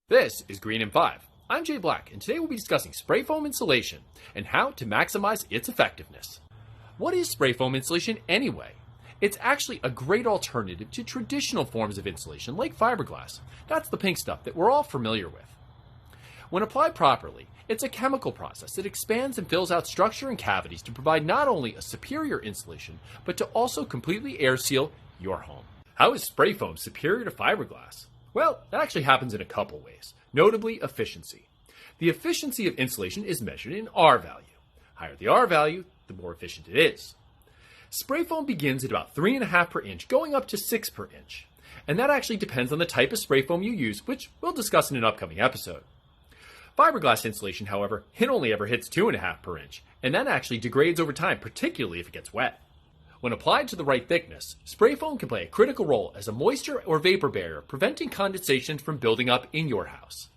This is Green in 5. I'm Jay Black, and today we'll be discussing spray foam insulation and how to maximize its effectiveness. What is spray foam insulation anyway? It's actually a great alternative to traditional forms of insulation like fiberglass. That's the pink stuff that we're all familiar with. When applied properly, it's a chemical process that expands and fills out structure and cavities to provide not only a superior insulation, but to also completely air seal your home. How is spray foam superior to fiberglass? Well, that actually happens in a couple ways, notably efficiency. The efficiency of insulation is measured in R value. Higher the R value, the more efficient it is. Spray foam begins at about 3.5 per inch, going up to 6 per inch. And that actually depends on the type of spray foam you use, which we'll discuss in an upcoming episode. Fiberglass insulation, however, it only ever hits 2.5 per inch, and that actually degrades over time, particularly if it gets wet. When applied to the right thickness, spray foam can play a critical role as a moisture or vapor barrier, preventing condensation from building up in your house.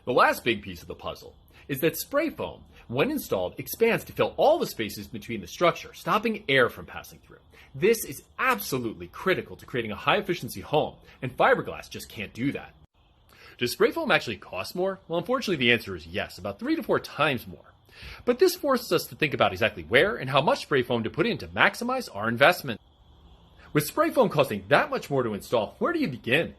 The last big piece of the puzzle is that spray foam, when installed, expands to fill all the spaces between the structure, stopping air from passing through. This is absolutely critical to creating a high-efficiency home, and fiberglass just can't do that. Does spray foam actually cost more? Well, unfortunately, the answer is yes, about 3 to 4 times more. But this forces us to think about exactly where and how much spray foam to put in to maximize our investment. With spray foam costing that much more to install, where do you begin?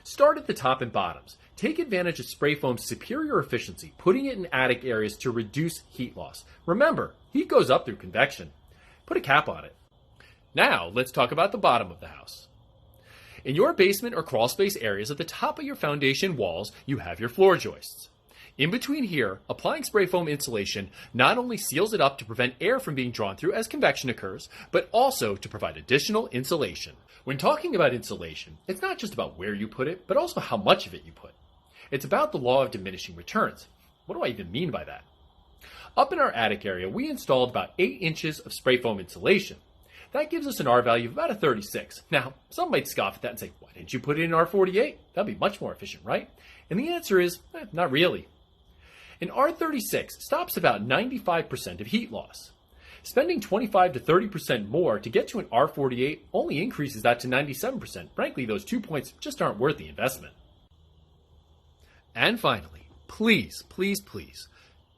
Start at the top and bottoms. Take advantage of spray foam's superior efficiency, putting it in attic areas to reduce heat loss. Remember, heat goes up through convection. Put a cap on it. Now, let's talk about the bottom of the house. In your basement or crawl space areas at the top of your foundation walls, you have your floor joists. In between here, applying spray foam insulation not only seals it up to prevent air from being drawn through as convection occurs, but also to provide additional insulation. When talking about insulation, it's not just about where you put it, but also how much of it you put. It's about the law of diminishing returns. What do I even mean by that? Up in our attic area, we installed about 8 inches of spray foam insulation. That gives us an R value of about a 36. Now, some might scoff at that and say, why didn't you put it in R48? That'd be much more efficient, right? And the answer is, not really. An R36 stops about 95% of heat loss. Spending 25 to 30% more to get to an R48 only increases that to 97%. Frankly, those 2 points just aren't worth the investment. And finally, please, please, please,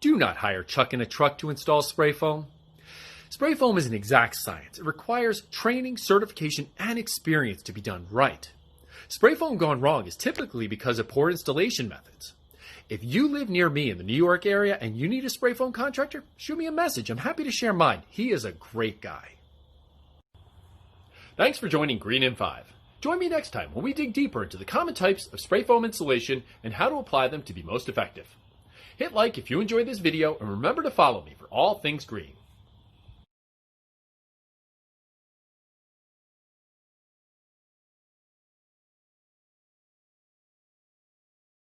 do not hire Chuck in a truck to install spray foam. Spray foam is an exact science. It requires training, certification, and experience to be done right. Spray foam gone wrong is typically because of poor installation methods. If you live near me in the New York area and you need a spray foam contractor, shoot me a message. I'm happy to share mine. He is a great guy. Thanks for joining Green in 5. Join me next time when we dig deeper into the common types of spray foam insulation and how to apply them to be most effective. Hit like if you enjoyed this video and remember to follow me for all things green.